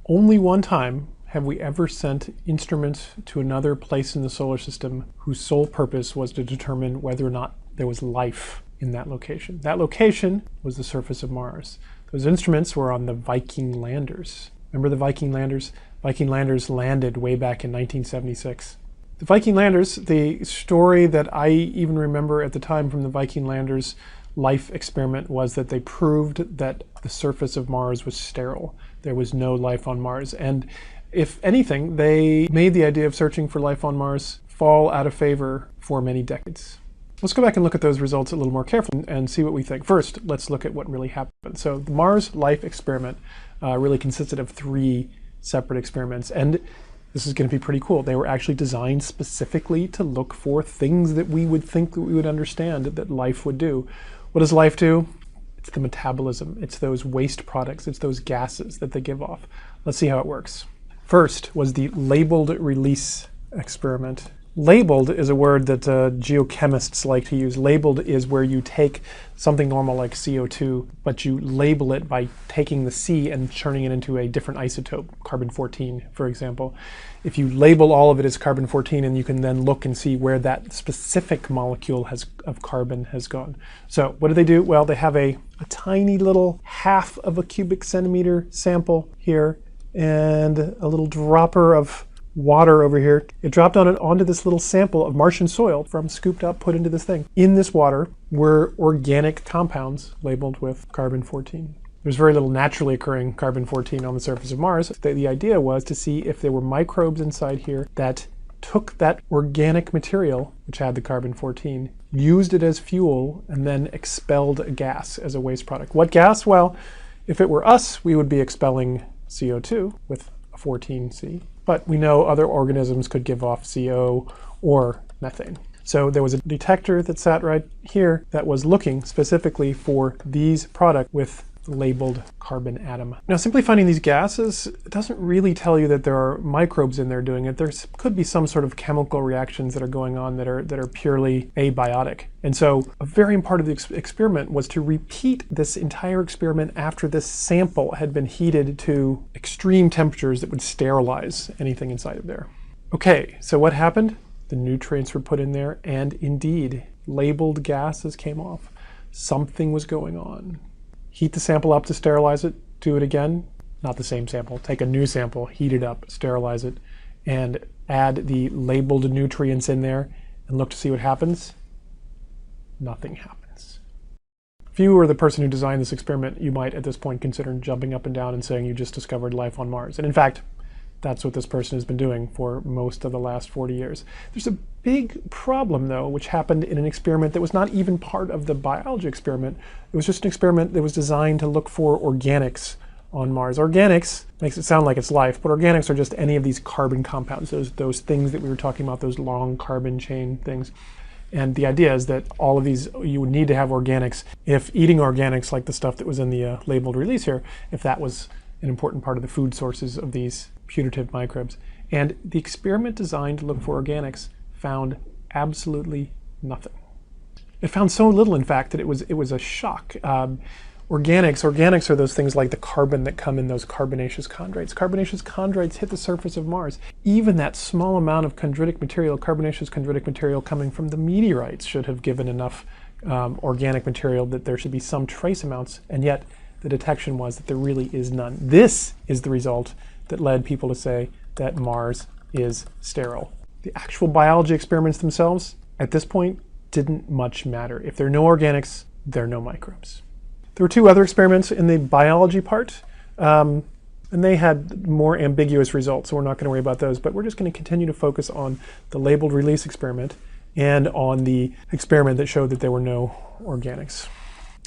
Only one time have we ever sent instruments to another place in the solar system whose sole purpose was to determine whether or not there was life in that location. That location was the surface of Mars. Those instruments were on the Viking landers. Remember the Viking landers? Viking landers landed way back in 1976. The Viking landers, the story that I even remember at the time from the Viking landers life experiment was that they proved that the surface of Mars was sterile. There was no life on Mars. And if anything, they made the idea of searching for life on Mars fall out of favor for many decades. Let's go back and look at those results a little more carefully and see what we think. First, let's look at what really happened. So the Mars life experiment really consisted of 3 separate experiments. And this is going to be pretty cool. They were actually designed specifically to look for things that we would think that we would understand that life would do. What does life do? It's the metabolism. It's those waste products. It's those gases that they give off. Let's see how it works. First was the labeled release experiment. Labeled is a word that geochemists like to use. Labeled is where you take something normal like CO2, but you label it by taking the C and turning it into a different isotope, carbon-14, for example. If you label all of it as carbon-14, and you can then look and see where that specific molecule of carbon has gone. So what do they do? Well, they have a tiny little half of a cubic centimeter sample here and a little dropper of water over here. It dropped onto this little sample of Martian soil from scooped up, put into this thing. In this water were organic compounds labeled with carbon-14. There's very little naturally occurring carbon-14 on the surface of Mars. The idea was to see if there were microbes inside here that took that organic material, which had the carbon-14, used it as fuel, and then expelled a gas as a waste product. What gas? Well, if it were us, we would be expelling CO2 with a 14C. But we know other organisms could give off CO or methane. So there was a detector that sat right here that was looking specifically for these products with labeled carbon atom. Now, simply finding these gases doesn't really tell you that there are microbes in there doing it. There could be some sort of chemical reactions that are going on that are purely abiotic. And so a very important part of the experiment was to repeat this entire experiment after this sample had been heated to extreme temperatures that would sterilize anything inside of there. Okay, so what happened? The nutrients were put in there, and indeed, labeled gases came off. Something was going on. Heat the sample up to sterilize it, do it again, not the same sample, take a new sample, heat it up, sterilize it, and add the labeled nutrients in there and look to see what happens. Nothing happens. If you were the person who designed this experiment, you might at this point consider jumping up and down and saying you just discovered life on Mars. And in fact, that's what this person has been doing for most of the last 40 years. There's a big problem, though, which happened in an experiment that was not even part of the biology experiment. It was just an experiment that was designed to look for organics on Mars. Organics makes it sound like it's life, but organics are just any of these carbon compounds, those things that we were talking about, those long carbon chain things. And the idea is that all of these, you would need to have organics. If eating organics, like the stuff that was in the labeled release here, if that was an important part of the food sources of these putative microbes. And the experiment designed to look for organics found absolutely nothing. It found so little, in fact, that it was a shock. Organics are those things like the carbon that come in those carbonaceous chondrites. Carbonaceous chondrites hit the surface of Mars. Even that small amount of chondritic material, carbonaceous chondritic material coming from the meteorites, should have given enough organic material that there should be some trace amounts, and yet the detection was that there really is none. This is the result that led people to say that Mars is sterile. The actual biology experiments themselves, at this point, didn't much matter. If there are no organics, there are no microbes. There were 2 other experiments in the biology part, and they had more ambiguous results, so we're not going to worry about those, but we're just going to continue to focus on the labeled release experiment and on the experiment that showed that there were no organics.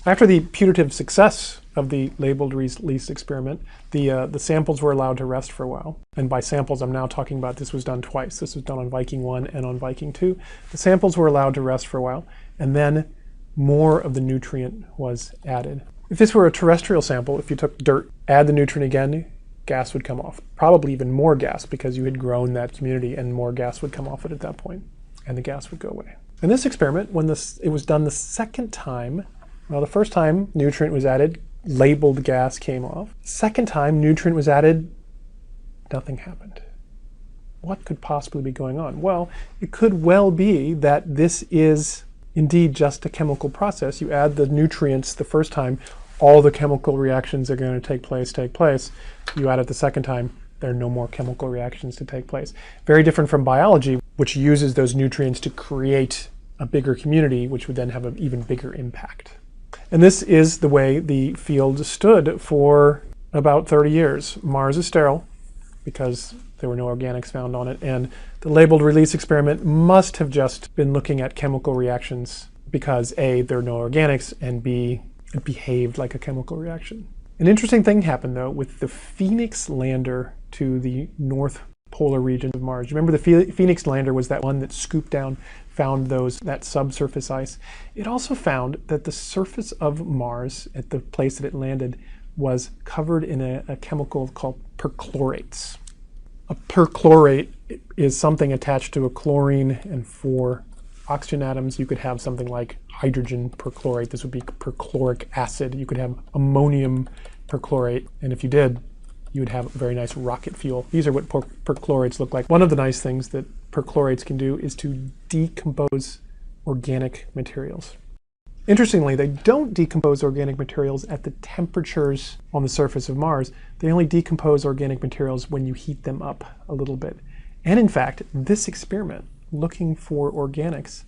After the putative success of the labeled release experiment, the samples were allowed to rest for a while. And by samples, I'm now talking about this was done twice. This was done on Viking 1 and on Viking 2. The samples were allowed to rest for a while, and then more of the nutrient was added. If this were a terrestrial sample, if you took dirt, add the nutrient again, gas would come off. Probably even more gas, because you had grown that community and more gas would come off it at that point, and the gas would go away. In this experiment, when it was done the second time, well, the first time nutrient was added, labeled gas came off. Second time nutrient was added, nothing happened. What could possibly be going on? Well, it could well be that this is indeed just a chemical process. You add the nutrients the first time, all the chemical reactions are going to take place. You add it the second time, there are no more chemical reactions to take place. Very different from biology, which uses those nutrients to create a bigger community, which would then have an even bigger impact. And this is the way the field stood for about 30 years. Mars is sterile because there were no organics found on it, and the labeled release experiment must have just been looking at chemical reactions because A, there are no organics, and B, it behaved like a chemical reaction. An interesting thing happened though with the Phoenix lander to the north polar region of Mars. Remember the Phoenix lander was that one that scooped down, found that subsurface ice. It also found that the surface of Mars at the place that it landed was covered in a chemical called perchlorates. A perchlorate is something attached to a chlorine, and for oxygen atoms you could have something like hydrogen perchlorate. This would be perchloric acid. You could have ammonium perchlorate, and if you did, you would have a very nice rocket fuel. These are what perchlorates look like. One of the nice things that perchlorates can do is to decompose organic materials. Interestingly, they don't decompose organic materials at the temperatures on the surface of Mars. They only decompose organic materials when you heat them up a little bit. And in fact, this experiment, looking for organics,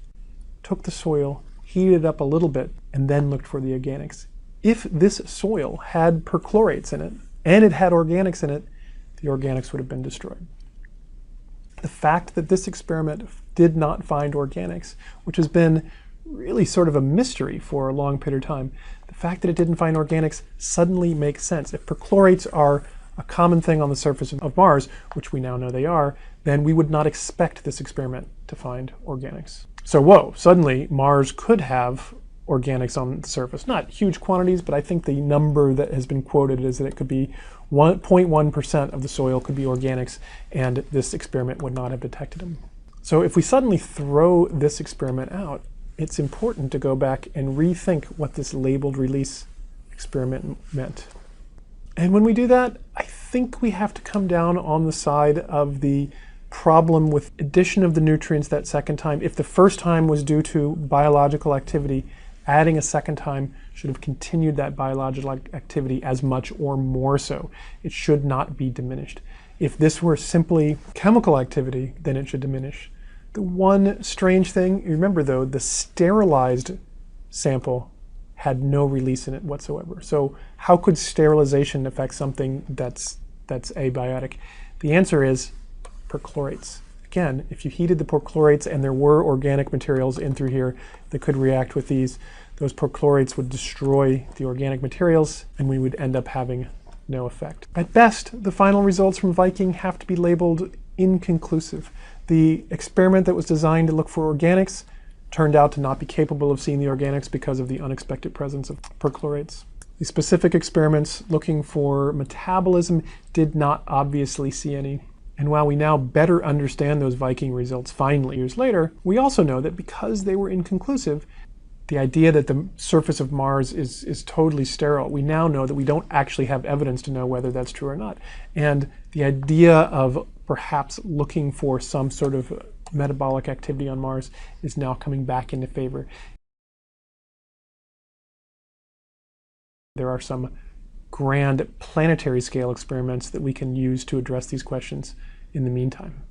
took the soil, heated it up a little bit, and then looked for the organics. If this soil had perchlorates in it, and it had organics in it, the organics would have been destroyed. The fact that this experiment did not find organics, which has been really sort of a mystery for a long period of time, the fact that it didn't find organics suddenly makes sense. If perchlorates are a common thing on the surface of Mars, which we now know they are, then we would not expect this experiment to find organics. So whoa, suddenly Mars could have organics on the surface. Not huge quantities, but I think the number that has been quoted is that it could be 0.1% of the soil could be organics, and this experiment would not have detected them. So if we suddenly throw this experiment out, it's important to go back and rethink what this labeled release experiment meant. And when we do that, I think we have to come down on the side of the problem with addition of the nutrients that second time. If the first time was due to biological activity, adding a second time should have continued that biological activity as much or more so. It should not be diminished. If this were simply chemical activity, then it should diminish. The one strange thing, remember though, the sterilized sample had no release in it whatsoever. So how could sterilization affect something that's abiotic? The answer is perchlorates. Again, if you heated the perchlorates and there were organic materials in through here that could react with these, those perchlorates would destroy the organic materials and we would end up having no effect. At best, the final results from Viking have to be labeled inconclusive. The experiment that was designed to look for organics turned out to not be capable of seeing the organics because of the unexpected presence of perchlorates. The specific experiments looking for metabolism did not obviously see any. And while we now better understand those Viking results finally years later, we also know that because they were inconclusive, the idea that the surface of Mars is totally sterile, we now know that we don't actually have evidence to know whether that's true or not. And the idea of perhaps looking for some sort of metabolic activity on Mars is now coming back into favor. There are some grand planetary scale experiments that we can use to address these questions in the meantime.